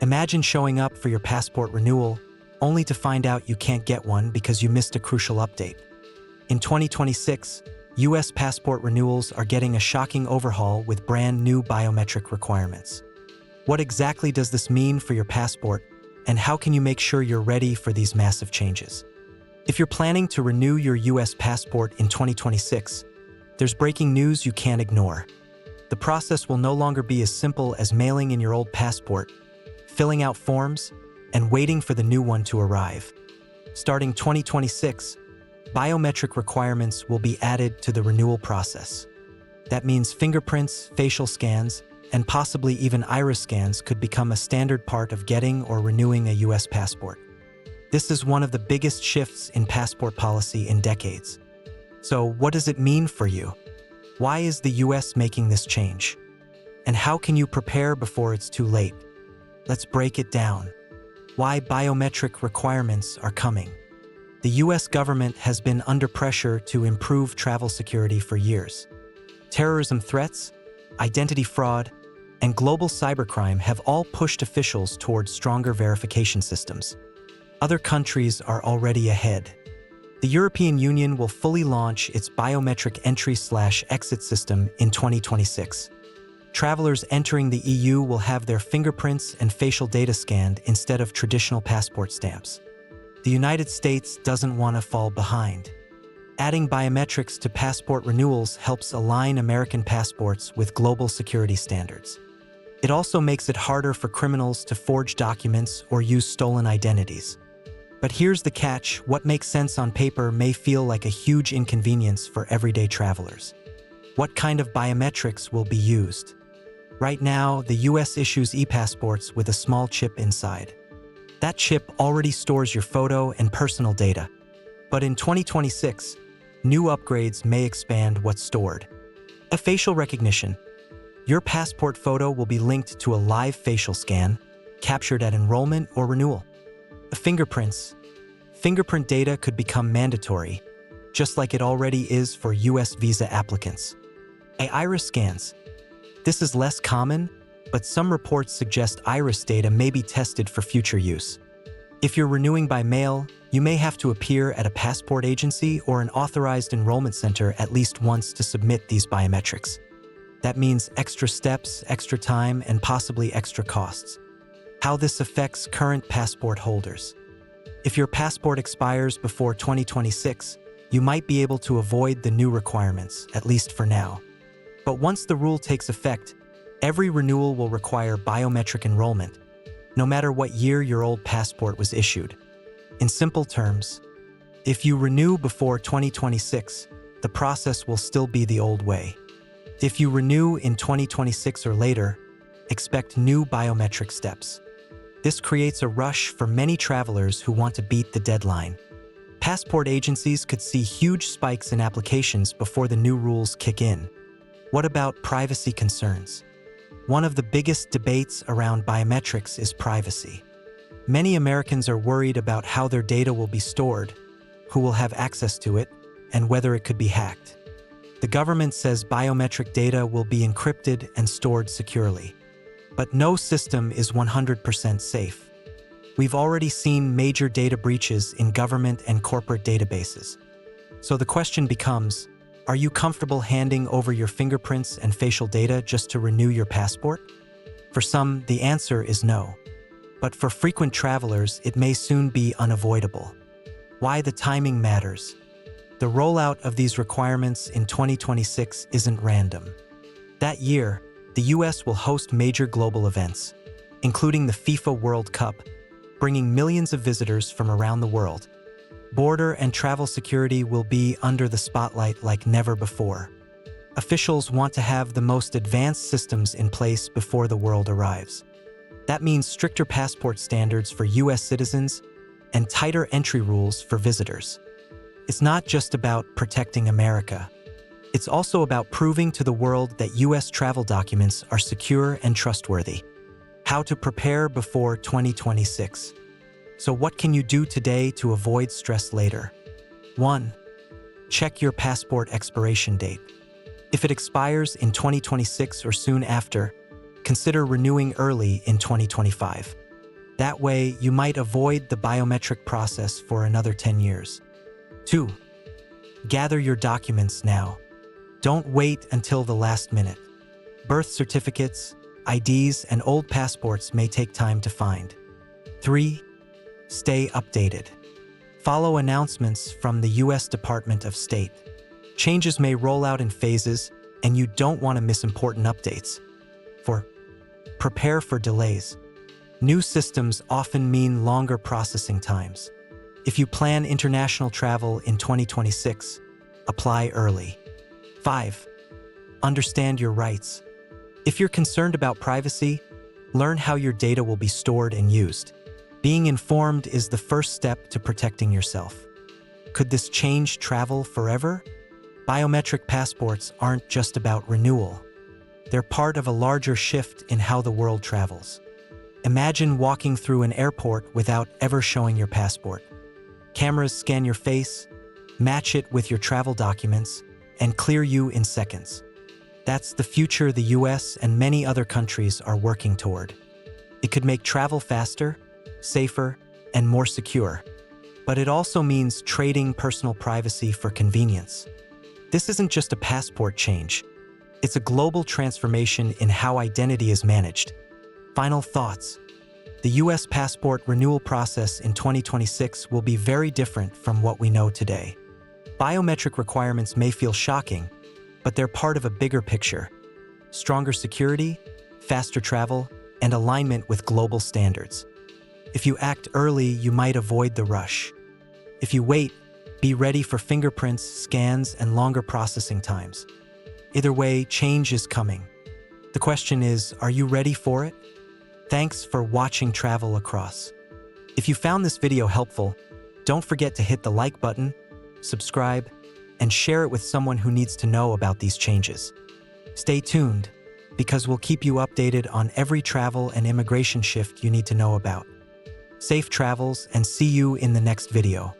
Imagine showing up for your passport renewal, only to find out you can't get one because you missed a crucial update. In 2026, US passport renewals are getting a shocking overhaul with brand new biometric requirements. What exactly does this mean for your passport, and how can you make sure you're ready for these massive changes? If you're planning to renew your US passport in 2026, there's breaking news you can't ignore. The process will no longer be as simple as mailing in your old passport, filling out forms, and waiting for the new one to arrive. Starting 2026, biometric requirements will be added to the renewal process. That means fingerprints, facial scans, and possibly even iris scans could become a standard part of getting or renewing a US passport. This is one of the biggest shifts in passport policy in decades. So, what does it mean for you? Why is the US making this change? And how can you prepare before it's too late? Let's break it down. Why biometric requirements are coming. The US government has been under pressure to improve travel security for years. Terrorism threats, identity fraud, and global cybercrime have all pushed officials towards stronger verification systems. Other countries are already ahead. The European Union will fully launch its biometric entry/exit system in 2026. Travelers entering the EU will have their fingerprints and facial data scanned instead of traditional passport stamps. The United States doesn't want to fall behind. Adding biometrics to passport renewals helps align American passports with global security standards. It also makes it harder for criminals to forge documents or use stolen identities. But here's the catch: what makes sense on paper may feel like a huge inconvenience for everyday travelers. What kind of biometrics will be used? Right now, the US issues e-passports with a small chip inside. That chip already stores your photo and personal data. But in 2026, new upgrades may expand what's stored. A facial recognition. Your passport photo will be linked to a live facial scan, captured at enrollment or renewal. The fingerprints. Fingerprint data could become mandatory, just like it already is for US visa applicants. Iris scans. This is less common, but some reports suggest iris data may be tested for future use. If you're renewing by mail, you may have to appear at a passport agency or an authorized enrollment center at least once to submit these biometrics. That means extra steps, extra time, and possibly extra costs. How this affects current passport holders. If your passport expires before 2026, you might be able to avoid the new requirements, at least for now. But once the rule takes effect, every renewal will require biometric enrollment, no matter what year your old passport was issued. In simple terms, if you renew before 2026, the process will still be the old way. If you renew in 2026 or later, expect new biometric steps. This creates a rush for many travelers who want to beat the deadline. Passport agencies could see huge spikes in applications before the new rules kick in. What about privacy concerns? One of the biggest debates around biometrics is privacy. Many Americans are worried about how their data will be stored, who will have access to it, and whether it could be hacked. The government says biometric data will be encrypted and stored securely. But no system is 100% safe. We've already seen major data breaches in government and corporate databases. So the question becomes, are you comfortable handing over your fingerprints and facial data just to renew your passport? For some, the answer is no. But for frequent travelers, it may soon be unavoidable. Why the timing matters. The rollout of these requirements in 2026 isn't random. That year, the US will host major global events, including the FIFA World Cup, bringing millions of visitors from around the world. Border and travel security will be under the spotlight like never before. Officials want to have the most advanced systems in place before the world arrives. That means stricter passport standards for US citizens and tighter entry rules for visitors. It's not just about protecting America. It's also about proving to the world that US travel documents are secure and trustworthy. How to prepare before 2026. So what can you do today to avoid stress later? 1. Check your passport expiration date. If it expires in 2026 or soon after, consider renewing early in 2025. That way, you might avoid the biometric process for another 10 years. 2. Gather your documents now. Don't wait until the last minute. Birth certificates, IDs, and old passports may take time to find. 3. Stay updated. Follow announcements from the U.S. Department of State. Changes may roll out in phases, and you don't want to miss important updates. 4. Prepare for delays. New systems often mean longer processing times. If you plan international travel in 2026, apply early. 5. Understand your rights. If you're concerned about privacy, learn how your data will be stored and used. Being informed is the first step to protecting yourself. Could this change travel forever? Biometric passports aren't just about renewal. They're part of a larger shift in how the world travels. Imagine walking through an airport without ever showing your passport. Cameras scan your face, match it with your travel documents, and clear you in seconds. That's the future the US and many other countries are working toward. It could make travel faster, safer, and more secure. But it also means trading personal privacy for convenience. This isn't just a passport change. It's a global transformation in how identity is managed. Final thoughts. The US passport renewal process in 2026 will be very different from what we know today. Biometric requirements may feel shocking, but they're part of a bigger picture. Stronger security, faster travel, and alignment with global standards. If you act early, you might avoid the rush. If you wait, be ready for fingerprints, scans, and longer processing times. Either way, change is coming. The question is, are you ready for it? Thanks for watching Travel Across. If you found this video helpful, don't forget to hit the like button, subscribe, and share it with someone who needs to know about these changes. Stay tuned, because we'll keep you updated on every travel and immigration shift you need to know about. Safe travels, and see you in the next video.